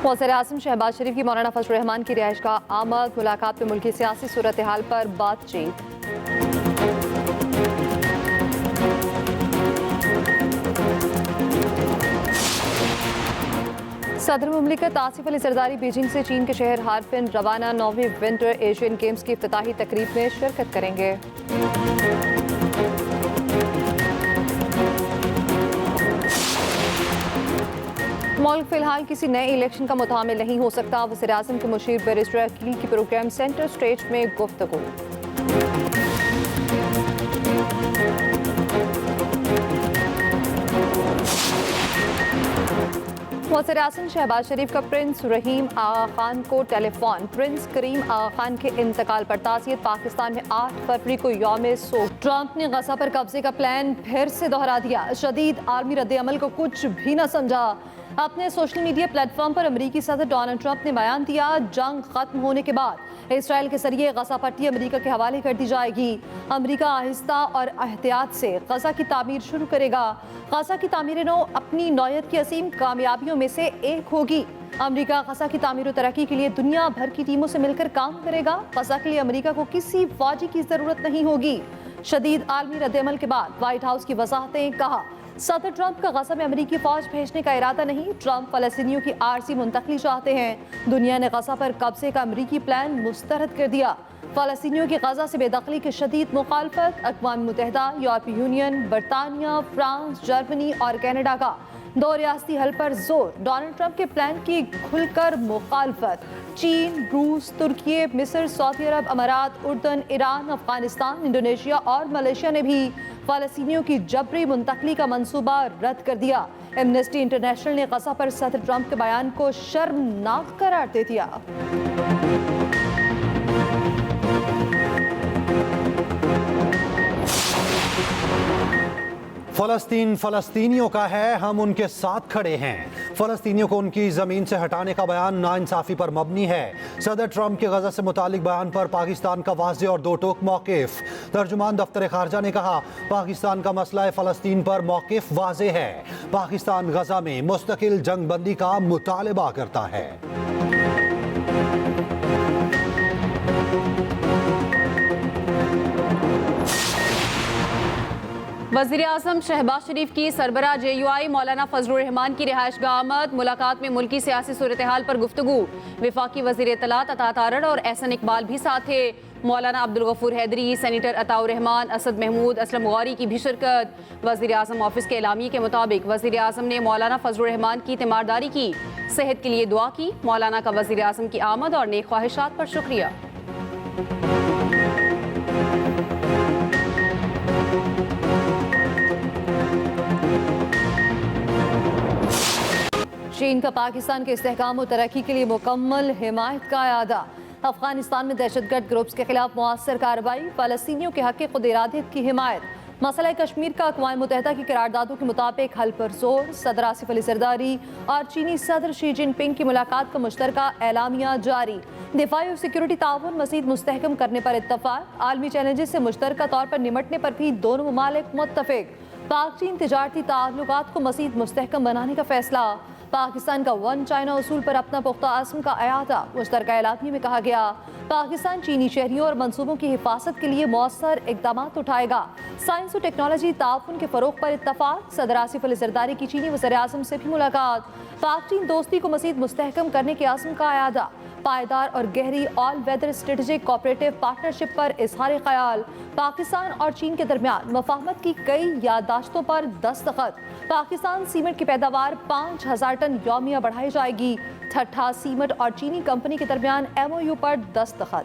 वज़ीर आज़म शहबाज शरीफ की मौलाना फजल रहमान की रिहाइश का आमद, मुलाकात में मुल्की सियासी सूरत हाल पर बातचीत। सदर मुमलिकत आसिफ अली जरदारी बीजिंग से चीन के शहर हार्बिन रवाना 9वीं विंटर एशियन गेम्स की इफ्तिताही तकरीब में शिरकत करेंगे। मुल्क फिलहाल किसी नए इलेक्शन का मुतामिल नहीं हो सकता, वज़ीर आज़म के मुशीर बैरिस्टर अकील की प्रोग्राम सेंटर स्टेज में गुफ्तगू। वज़ीर आज़म शहबाज शरीफ का प्रिंस रहीम आगा खान को टेलीफोन। प्रिंस करीम आगा खान के इंतकाल पर ताज़ियत। पाकिस्तान में 8 फरवरी को यौम सोग। ट्रंप ने गजा पर कब्जे का प्लान फिर से दोहरा दिया। शदीद आर्मी रद्द-ए-अमल को कुछ भी न समझा। अपने सोशल मीडिया प्लेटफॉर्म पर अमेरिकी सदर डोनाल्ड ट्रंप ने बयान दिया, जंग खत्म होने के बाद इसराइल के जरिए गजा पट्टी अमेरिका के हवाले कर दी जाएगी। अमेरिका आहिस्ता और एहतियात से गजा की तामीर शुरू करेगा। गजा की तामीर नौ अपनी नौयत की असीम कामयाबियों में से एक होगी। अमेरिका गजा की तामीर और तरक्की के लिए दुनिया भर की टीमों से मिलकर काम करेगा। गजा के लिए अमेरिका को किसी फौजी की जरूरत नहीं होगी। शदीद आलमी रद्द-ए-अमल के बाद व्हाइट हाउस की वजाहतें। कहा, सदर ट्रंप का गजा में अमेरिकी फौज भेजने का इरादा नहीं। ट्रंप फलस्तीनियों की आरजी मुंतकली चाहते हैं। दुनिया ने गजा पर कब्जे का अमेरिकी प्लान मुस्तरद कर दिया। फलस्तीनियों की गजा से बेदखली की शदीद मुखालफत। अक़वाम मुत्तहिदा, यूरोपीय यूनियन, बरतानिया, फ्रांस, जर्मनी और कनाडा का 2 रियासती हल पर जोर। डोनाल्ड ट्रंप के प्लान की खुलकर मुखालफत। चीन, रूस, तुर्की, मिस्र, सऊदी अरब, अमारात, उर्दन, ईरान, अफगानिस्तान, इंडोनेशिया और मलेशिया ने भी फलस्तीनियों की जबरी मुंतकली का मंसूबा रद्द कर दिया। एमनेस्टी इंटरनेशनल ने गजा पर सदर ट्रंप के बयान को शर्मनाक करार दे दिया। फलस्तीन फलस्तीनियों का है, हम उनके साथ खड़े हैं। फलस्तीनियों को उनकी ज़मीन से हटाने का बयान नाइंसाफ़ी पर मबनी है। सदर ट्रंप के गजा से मुतालिक बयान पर पाकिस्तान का वाज़ेह और दो टोक मौक़िफ़। तर्जुमान दफ्तर ख़ारजा ने कहा, पाकिस्तान का मसला फ़लस्तीन पर मौक़िफ़ वाज़ेह है। पाकिस्तान गजा में मुस्तकिल जंगबंदी का मुतालबा करता है। वज़ीर आज़म शहबाज शरीफ की सरबराह JUI मौलाना फजल रहमान की रिहाइशगाह आमद। मुलाकात में मुल्की सियासी सूरत हाल पर गुफ्तगू। वफाकी वज़ीर इत्तलात अता तारड़ और एहसन इकबाल भी साथ थे। मौलाना अब्दुल गफूर हैदरी, सेनेटर अताउर रहमान, असद महमूद, असलम गौरी की भी शिरकत। वज़ीर आज़म ऑफिस के एलामिये के मुताबिक वज़ीर आज़म ने मौलाना फजल रहमान की तीमारदारी की, सेहत के लिए दुआ की। मौलाना का वज़ीर आज़म की आमद और नेक ख्वाहिशात पर शुक्रिया। चीन का पाकिस्तान के इस्तेहकाम और तरक्की के लिए मुकम्मल हिमायत का अदा। अफगानिस्तान में दहशतगर्द ग्रुप्स के खिलाफ मुअस्सर कार्रवाई। फलस्तीनियों के हक़ खुद इरादत की हिमायत। मसला कश्मीर का अक़वाम मुत्तहिदा की करारदादों के मुताबिक हल पर जोर। सदर आसिफ अली जरदारी और चीनी सदर शी जिनपिंग की मुलाकात का मुश्तरका एलामिया जारी। दिफाई और सिक्योरिटी ताउन मज़ीद मुस्तहकम करने पर इत्तफाक। आलमी चैलेंजेस से मुश्तरका तौर पर निमटने पर भी दोनों ममालिक मुत्तफिक। पाक चीन तिजारती ताल्लुकात को मज़ीद मुस्तहकम बनाने का फैसला। पाकिस्तान का वन चाइना उसूल पर अपना पुख्ता आज़म का अयादा। मुश्तरका एलामिया में कहा गया, पाकिस्तान चीनी शहरियों और मनसूबों की हिफाजत के लिए मौसर इक़दाम उठाएगा। साइंस और टेक्नोलॉजी ताउन के फ़रोग़ पर इत्तफाक। सदर आसिफ अली जरदारी की चीनी वज़ीर आज़म से भी मुलाकात। पाक चीन दोस्ती को मज़ीद मुस्तहकम करने के आज़म का अयादा। पायदार और गहरी all weather strategic cooperative partnership पर इज़हार ख़याल। पाकिस्तान और चीन के दरमियान मफाहमत की कई यादाश्तों पर दस्तखत। पाकिस्तान सीमेंट की पैदावार 5000 टन यौमिया बढ़ाई जाएगी। ठट्ठा सीमेंट और चीनी कंपनी के दरमियान MOU पर दस्तखत।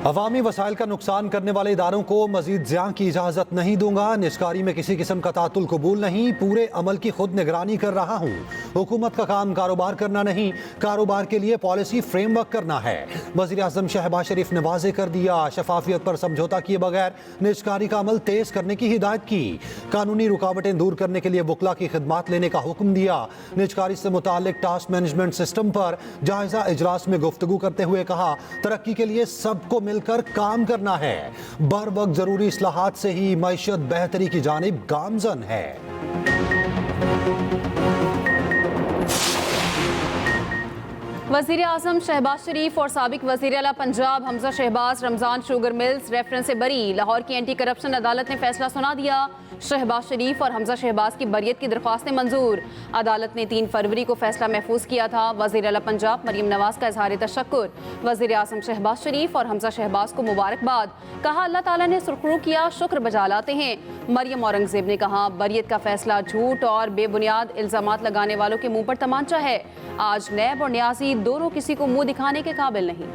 अवामी वसाइल का नुकसान करने वाले इदारों को मजीद ज़ियां की इजाज़त नहीं दूंगा। निजकारी में किसी किस्म का तातुल कबूल नहीं। पूरे अमल की खुद निगरानी कर रहा हूँ। हुकूमत का काम कारोबार करना नहीं, कारोबार के लिए पॉलिसी फ्रेमवर्क करना है। वज़ीर आज़म शहबाज शरीफ ने वाज़े कर दिया, शफाफियत पर समझौता किए बगैर निजकारी का अमल तेज करने की हिदायत की। कानूनी रुकावटें दूर करने के लिए वकला की खिदमात लेने का हुक्म दिया। निजकारी से मुताल्लिक टास्क मैनेजमेंट सिस्टम पर जायजा इजलास में गुफ्तगू करते हुए कहा, तरक्की के लिए सबको मिलकर काम करना है। बर वक्त जरूरी इस्लाहात से ही मईशत बेहतरी की जानिब गामजन है। वज़ीर आज़म शहबाज शरीफ और साबिक वज़ीर आला Punjab Hamza Shahbaz Ramzan sugar mills reference से बरी। लाहौर की एंटी करप्शन अदालत ने फैसला सुना दिया। शहबाज शरीफ और हमजा शहबाज की बरियत की दरख्वास्तें मंजूर। अदालत ने 3 फरवरी को फैसला महफूज किया था। वज़ीर आला पंजाब मरियम नवाज का इजहार तशक्कुर। वज़ीर आज़म शहबाज शरीफ और हमजा शहबाज को मुबारकबाद। कहा, अल्लाह ताला ने सुरखरू किया, शुक्र बजा लाते हैं। मरियम औरंगजेब ने कहा, बरियत का फैसला झूठ और बेबुनियाद इल्ज़ामात लगाने वालों के मुंह पर तमांचा है। आज नैब और न्याजी दोनों किसी को मुंह दिखाने के काबिल नहीं।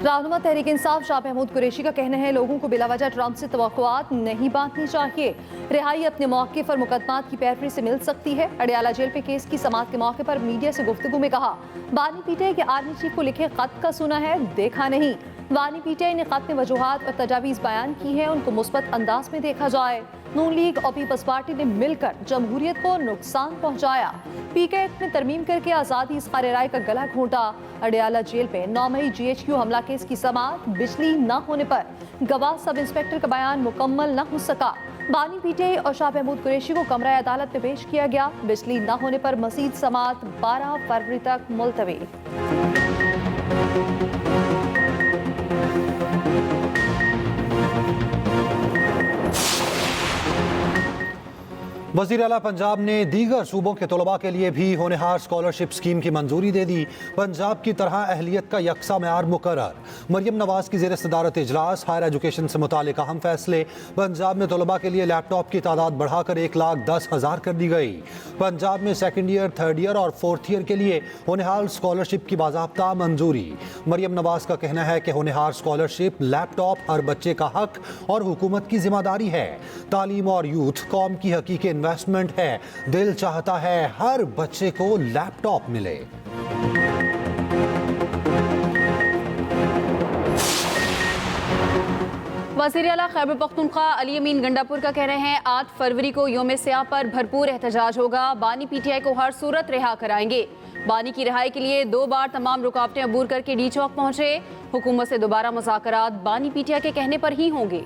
रहनुमा तहरीक इंसाफ शाह महमूद कुरैशी का कहना है, लोगों को बिलावजह ट्रंप से तवक्कुआत नहीं बांटनी चाहिए। रिहाई अपने मौके पर मुकदमात की पैरवी से मिल सकती है। अडियाला जेल पे केस की समाअत के मौके पर मीडिया से गुफ्तगू में कहा, बानी पीटीआई के आर्मी चीफ को लिखे खत का सुना है, देखा नहीं। बानी पीटीआई ने खत में वजूहात और तजावीज़ बयान की है, उनको मुस्बत अंदाज में देखा जाए। नून लीग और पीपल्स पार्टी ने मिलकर जमहूरियत को नुकसान पहुंचाया। पीके एक्ट में तरमीम करके आज़ादी इज़हार राय का गला घोंटा। अडियाला जेल पे 9 मई GHQ हमला केस की समाअत। बिजली न होने पर गवाह सब इंस्पेक्टर का बयान मुकम्मल न हो सका। बानी पीटीआई और शाह महमूद कुरैशी को कमरा अदालत में पेश किया गया। बिजली न होने पर मजीद समाअत 12 फरवरी तक मुलतवी। वज़ीर आला पंजाब ने दीगर सूबों के तलबा के लिए भी होनहार स्कॉलरशिप स्कीम की मंजूरी दे दी। पंजाब की तरह अहलियत का यकसा मेयार मुकर्रर। मरियम नवाज की ज़ेर सदारत इजलास। हायर एजुकेशन से मुतालिक अहम फैसले। पंजाब में तलबा के लिए लैपटॉप की तादाद बढ़ाकर 1,10,000 कर दी गई। पंजाब में 2nd ईयर, 3rd ईयर और 4th ईयर के लिए होनहार स्कॉलरशिप की बाज़ाब्ता मंजूरी। मरियम नवाज का कहना है कि होनहार स्कॉलरशिप लैपटॉप हर बच्चे का हक और हुकूमत की जिम्मेदारी है। तालीम और यूथ कौम की हकीकी इन्वेस्टमेंट है। दिल चाहता है हर बच्चे को लैपटॉप मिले। वज़ीर आला खैबर पख्तूनख्वा अली अमीन गंडापुर का कह रहे हैं, 8 फरवरी को यौम स्याह पर भरपूर एहतजाज होगा। बानी पीटीआई को हर सूरत रिहा कराएंगे। बानी की रिहाई के लिए 2 बार तमाम रुकावटें अबूर करके डी चौक पहुंचे। हुकूमत से दोबारा मुज़ाकरात बानी पीटीआई के कहने पर ही होंगे।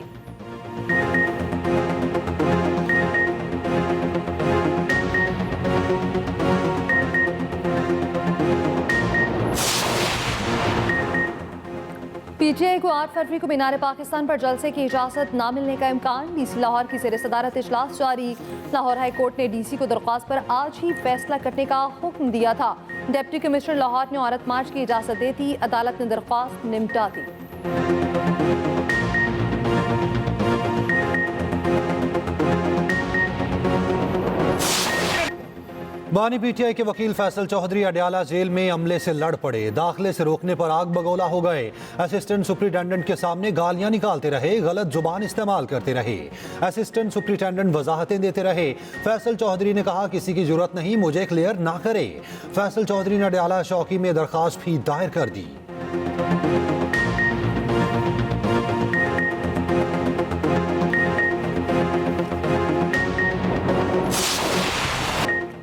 पीटीआई को 8 फरवरी को मीनार पाकिस्तान पर जलसे की इजाज़त न मिलने का इम्कान। डीसी लाहौर की ज़ेर सदारत इजलास जारी। लाहौर हाई कोर्ट ने डीसी को दरख्वास्त पर आज ही फैसला करने का हुक्म दिया था। डिप्टी कमिश्नर लाहौर ने औरत मार्च की इजाज़त दे दी। अदालत ने दरख्वास्त निपटा दी। बानी पीटीआई के वकील फैसल चौधरी अडियाला जेल में अमले से लड़ पड़े। दाखिले से रोकने पर आग बगोला हो गए। असिस्टेंट सुप्रिटेंडेंट के सामने गालियां निकालते रहे, गलत जुबान इस्तेमाल करते रहे। असिस्टेंट सुप्रिटेंडेंट वजाहतें देते रहे। फैसल चौधरी ने कहा, किसी की जरूरत नहीं, मुझे क्लियर ना करे। फैसल चौधरी ने अडियाला चौकी में दरखास्त भी दायर कर दी।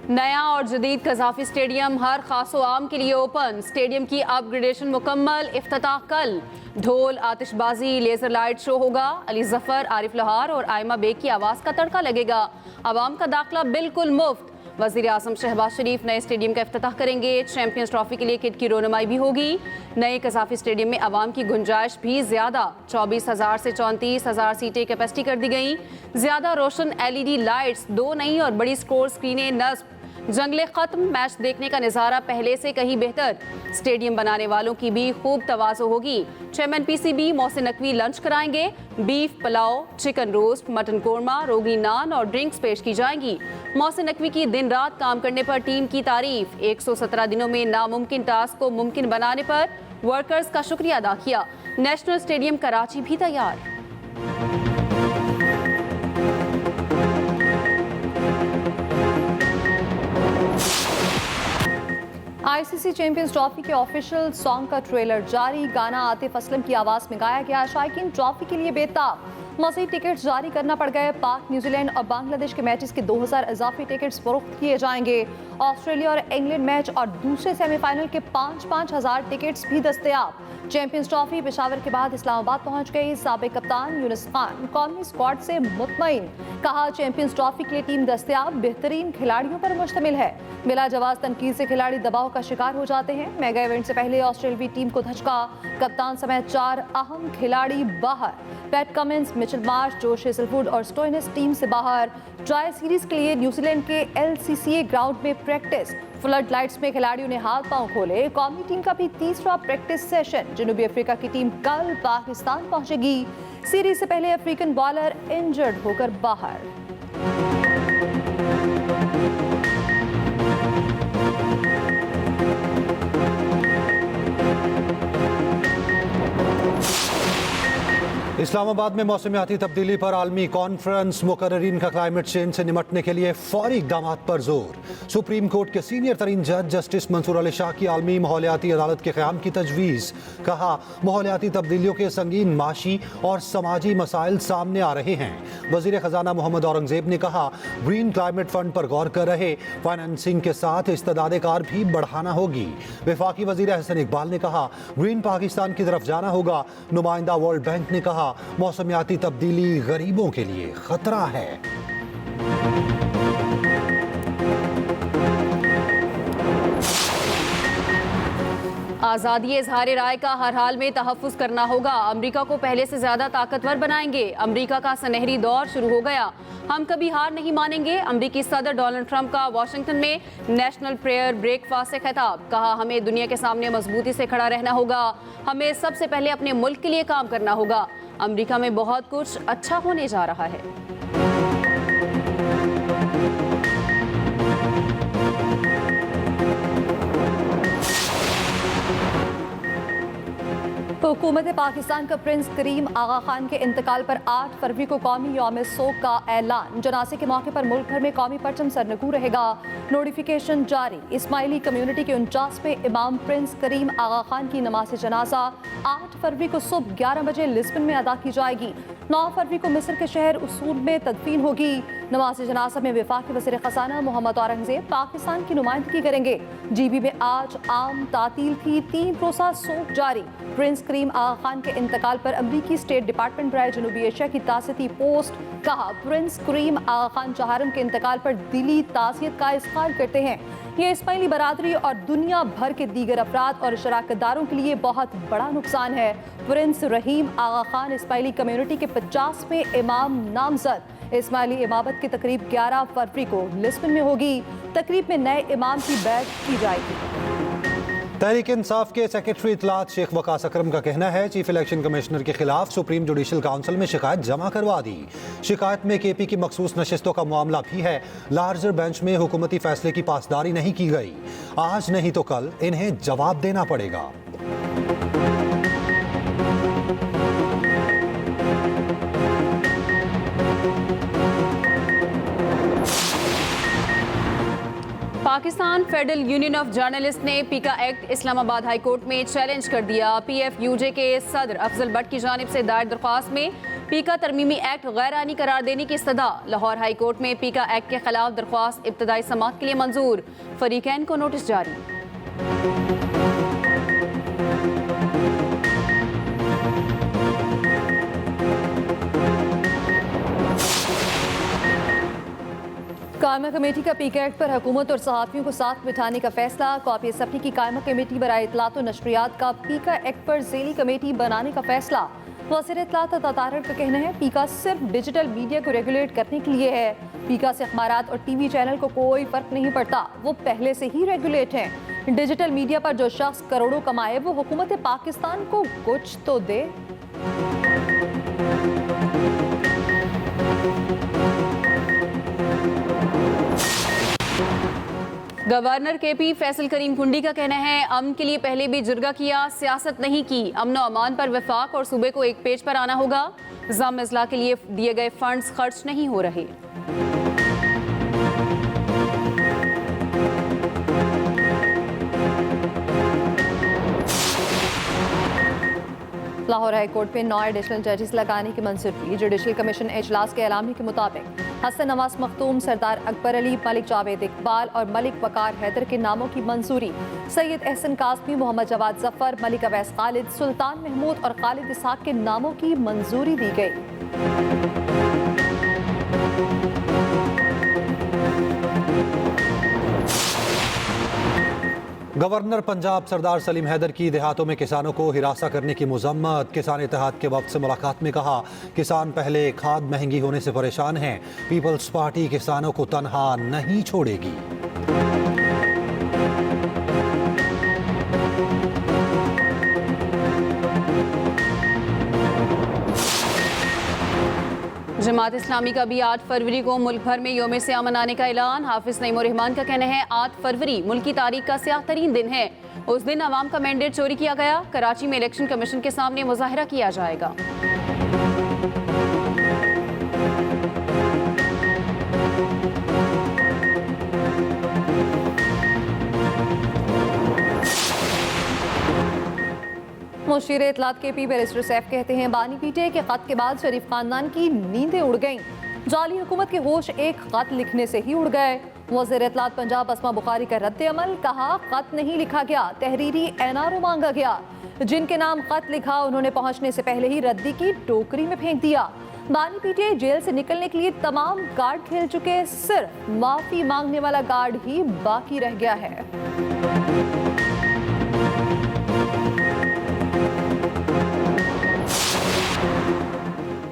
नया और जदीद कज़ाफी स्टेडियम हर खासो आम के लिए ओपन। स्टेडियम की अपग्रेडेशन मुकम्मल। इफ्तिताह कल। ढोल, आतिशबाजी, लेजर लाइट शो होगा। अली जफर, आरिफ लोहार और आयमा बेग की आवाज़ का तड़का लगेगा। आवाम का दाखिला बिल्कुल मुफ्त। वज़ीर आज़म शहबाज शरीफ नए स्टेडियम का इफ्तिताह करेंगे। चैंपियंस ट्रॉफी के लिए किट की रोनुमाई भी होगी। नए कज़ाफी स्टेडियम में आवाम की गुंजाइश भी ज़्यादा। 24,000 से 34,000 सीटें कैपेसिटी कर दी गई। ज़्यादा रोशन LED लाइट्स, 2 नई और बड़ी स्कोर स्क्रीनें नस्ब। जंगले खत्म, मैच देखने का नज़ारा पहले से कहीं बेहतर। स्टेडियम बनाने वालों की भी खूब तवाज़ो होगी। Chairman PCB Mohsin Naqvi lunch कराएंगे। Beef pulao, chicken roast, mutton korma, रोगी नान और ड्रिंक्स पेश की जाएंगी। मोहसिन नकवी की दिन रात काम करने पर टीम की तारीफ। 117 दिनों में नामुमकिन टास्क को मुमकिन बनाने पर वर्कर्स का शुक्रिया अदा किया। नेशनल स्टेडियम कराची भी तैयार। आईसीसी चैंपियंस ट्रॉफी के ऑफिशियल सॉन्ग का ट्रेलर जारी। गाना आतिफ असलम की आवाज में गाया गया। शायकीन ट्रॉफी के लिए बेताब। मज़ीद टिकट्स जारी करना पड़ गए। पाक, न्यूजीलैंड और बांग्लादेश के मैचेस के 2000 इजाफी टिकट्स फरोख्त किए जाएंगे। ऑस्ट्रेलिया और इंग्लैंड मैच और दूसरे सेमीफाइनल के 5-5 हज़ार टिकट्स भी दस्तयाब। चैंपियंस ट्रॉफी पेशावर के बाद इस्लामाबाद पहुंच गई। साबिक कप्तान यूनुस खान कौमी स्क्वाड से मुतमईन। कहा चैंपियंस ट्रॉफी के लिए टीम दस्तयाब, बेहतरीन खिलाड़ियों पर मुश्तमिल है। बिला जवाब तनकीद से खिलाड़ी दबाव का शिकार हो जाते हैं। मेगा इवेंट से पहले ऑस्ट्रेलियावी टीम को धचका। कप्तान समेत 4 अहम खिलाड़ी बाहर। PAT Cummins, Mitchell Marsh, Josh Hazlewood और स्टोइनिस टीम से बाहर। ट्रायल सीरीज के लिए न्यूजीलैंड के LCCA ग्राउंड में प्रैक्टिस। फ्लड लाइट्स में खिलाड़ियों ने हाथ पांव खोले। कौमी टीम का भी तीसरा प्रैक्टिस सेशन। जनूबी अफ्रीका की टीम कल पाकिस्तान पहुंचेगी। सीरीज से पहले अफ्रीकन बॉलर इंजर्ड होकर बाहर। इस्लामाबाद में मौसमियाती तब्दीली पर आलमी कॉन्फ्रेंस। मुकर्ररीन का क्लाइमेट चेंज से निमटने के लिए फौरी इक़दाम पर जोर। सुप्रीम कोर्ट के सीनियर तरीन जज जस्टिस मंसूर अली शाह की आलमी माहौलियाती अदालत के क़याम की तजवीज़। कहा माहौलियाती तब्दीलियों के संगीन माशी और समाजी मसाइल सामने आ रहे हैं। वज़ीर ख़जाना मोहम्मद औरंगज़ेब ने कहा ग्रीन क्लाइमेट फंड पर गौर कर रहे। फाइनेंसिंग के साथ इस्तेदाद कार भी बढ़ाना होगी। वफाकी वज़ीर अहसन इकबाल ने कहा ग्रीन पाकिस्तान की तरफ जाना होगा। नुमाइंदा वर्ल्ड बैंक ने कहा मौसमियाती तब्दीली गरीबों के लिए खतरा है। आज़ादी इज़हार राय का हर हाल में तहफ़्फ़ुज़ करना होगा। अमेरिका को पहले से ज़्यादा ताकतवर बनाएंगे। अमेरिका का सुनहरी दौर शुरू हो गया। हम कभी हार नहीं मानेंगे। अमेरिकी सदर डोनाल्ड ट्रंप का वाशिंगटन में नेशनल प्रेयर ब्रेकफास्ट से खिताब। कहा हमें दुनिया के सामने मजबूती से खड़ा रहना होगा। हमें सबसे पहले अपने मुल्क के लिए काम करना होगा। अमेरिका में बहुत कुछ अच्छा होने जा रहा है। हुकूमत पाकिस्तान का प्रिंस करीम आगा खान के इंतकाल पर 8 फरवरी को कौमी यौम सोग का ऐलान। जनाजे के मौके पर मुल्क भर में कौमी परचम सरनगू रहेगा। नोटिफिकेशन जारी। इस्माइली कम्युनिटी के 49वें इमाम प्रिंस करीम आगा खान की नमाज जनाजा 8 फरवरी को सुबह 11 बजे लिस्बन में अदा की जाएगी। 9 फरवरी को मिस्र के शहर उसूल में तदफीन होगी। नमाज जनाजा में वफाकी वज़ीर ख़ज़ाना मोहम्मद औरंगज़ेब पाकिस्तान की नुमाइंदगी करेंगे। GB में आज आम तातील थी। 3 रोज़ा सोग जारी। प्रिंस करीम आगा खान के इंतकाल पर अमरीकी स्टेट डिपार्टमेंट बराए जनूबी एशिया की ताज़ियती पोस्ट। कहा प्रिंस करीम आगा खान चहारम के इंतकाल पर दिली ताज़ियत का इज़हार करते हैं। ये इस्माइली बरादरी और दुनिया भर के दीगर अफराद और शराकतदारों के लिए बहुत बड़ा नुकसान है। प्रिंस रहीम आगा खान इस्माइली कम्युनिटी के 50वें इमाम नामजद। इस्माइली इमामत की तकरीब 11 फरवरी को लिस्बन में होगी। तकरीब में नए इमाम की बैत की जाएगी। तहरीक इंसाफ के सेक्रेटरी इतलात शेख वकास अकरम का कहना है चीफ इलेक्शन कमिश्नर के खिलाफ सुप्रीम जुडिशल काउंसिल में शिकायत जमा करवा दी। शिकायत में KP की मखसूस नशिस्तों का मामला भी है। लार्जर बेंच में हुकूमती फैसले की पासदारी नहीं की गई। आज नहीं तो कल इन्हें जवाब देना पड़ेगा। Pakistan federal union of journalist ने पीका एक्ट इस्लामाबाद हाई कोर्ट में चैलेंज कर दिया। PFUJ के सदर अफजल भट्ट की जानिब से दायर दरख्वास्त में पीका तरमीमी एक्ट गैर आईनी करार देने की इस्तदा। लाहौर हाई कोर्ट में पीका एक्ट के खिलाफ दरख्वास्त इब्तदाई समाअत के लिए मंजूर। फरीकैन को नोटिस जारी। कायमा कमेटी का पीका एक्ट पर हुकूमत और सहाफ़ियों को साथ बिठाने का फैसला। कॉपी असम्बली की कायमा कमेटी बराए इतलात और नशरियात का पीका एक्ट पर ज़ेली कमेटी बनाने का फैसला। वज़ीर इत्तलात अता तारड़ का कहना है पीका सिर्फ डिजिटल मीडिया को रेगुलेट करने के लिए है। पीका से अखबारात और टीवी चैनल को कोई फर्क नहीं पड़ता, वो पहले से ही रेगुलेट हैं। डिजिटल मीडिया पर जो शख्स करोड़ों कमाए वो हुकूमत पाकिस्तान को कुछ तो दे। गवर्नर केपी फैसल करीम कुंडी का कहना है अमन के लिए पहले भी जिरगा किया, सियासत नहीं की। अमन और अमान पर वफाक और सूबे को एक पेज पर आना होगा। निज़ाम इस्लाह के लिए दिए गए फंड्स खर्च नहीं हो रहे। लाहौर हाई कोर्ट में 9 एडिशनल जजेस लगाने की मंजूरी। जुडिशल कमीशन इजलास के ऐलामी के मुताबिक हसन नवाज मखदूम, सरदार अकबर अली, मलिक जावेद इकबाल और मलिक वकार हैदर के नामों की मंजूरी। सैयद एहसन कासमी, मोहम्मद जवाद जफर, मलिक अवैस खालिद, सुल्तान महमूद और खालिद इसहाक के नामों की मंजूरी दी गई। गवर्नर पंजाब सरदार सलीम हैदर की देहातों में किसानों को हिरासा करने की मजम्मत। किसान इत्तेहाद के वक्त से मुलाकात में कहा किसान पहले खाद महंगी होने से परेशान हैं, पीपल्स पार्टी किसानों को तनहा नहीं छोड़ेगी। जमात इस्लामी का भी 8 फरवरी को मुल्क भर में यौम क़यामत मनाने का ऐलान। हाफिज नईम उर रहमान का कहना है 8 फरवरी मुल्क की तारीख का स्याह तरीन दिन है। उस दिन अवाम का मैंडेट चोरी किया गया। कराची में इलेक्शन कमीशन के सामने मुजाहिरा किया जाएगा। मुशीर इत्तलात के पी बैरिस्टर सैफ कहते हैं बानी पीटे के खत के बाद शरीफ खानदान की नींदें उड़ गईं। जाली हुकूमत के होश एक खत लिखने से ही उड़ गए। वज़ीर इत्तलात पंजाब अस्मा बुखारी का रद्द अमल, कहा खत नहीं लिखा गया, तहरीरी एनआरओ मांगा गया। जिनके नाम खत लिखा उन्होंने पहुंचने से पहले ही रद्दी की टोकरी में फेंक दिया। बानी पीटे जेल से निकलने के लिए तमाम गार्ड खेल चुके, सिर्फ माफी मांगने वाला गार्ड ही बाकी रह गया है।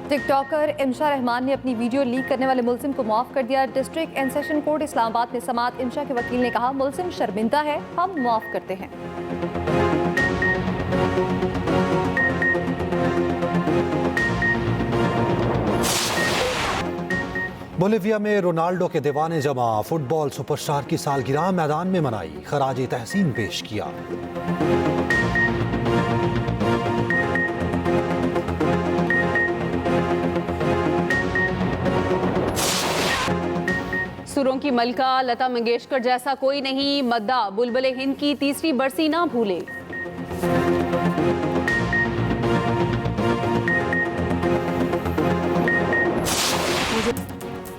टिकटॉकर इंशा रहमान ने अपनी वीडियो लीक करने वाले मुलजिम को माफ कर दिया। District and session court Islamabad में समाअत इंशा के वकील ने कहा मुलजिम शर्मिंदा है, हम माफ करते हैं। बोलिविया में रोनाल्डो के दीवाने जमा, फुटबॉल सुपरस्टार की सालगिरह मैदान में मनाई, खराज तहसीन पेश किया। सुरों की मलका लता मंगेशकर जैसा कोई नहीं, मद्दा बुलबुले हिंद की तीसरी बरसी ना भूले।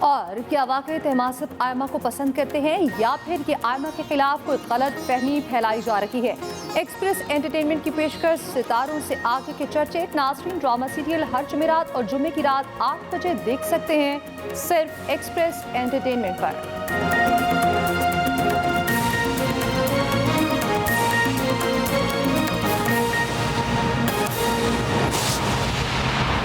और क्या वाकई तहमाद सिर्फ आयमा को पसंद करते हैं या फिर ये आयमा के खिलाफ कोई गलत फहमी फैलाई जा रही है? एक्सप्रेस एंटरटेनमेंट की पेशकश सितारों से आगे के चर्चे। नाज़रीन ड्रामा सीरियल हर जुमेरात और जुमे की रात 8 बजे देख सकते हैं सिर्फ एक्सप्रेस एंटरटेनमेंट पर।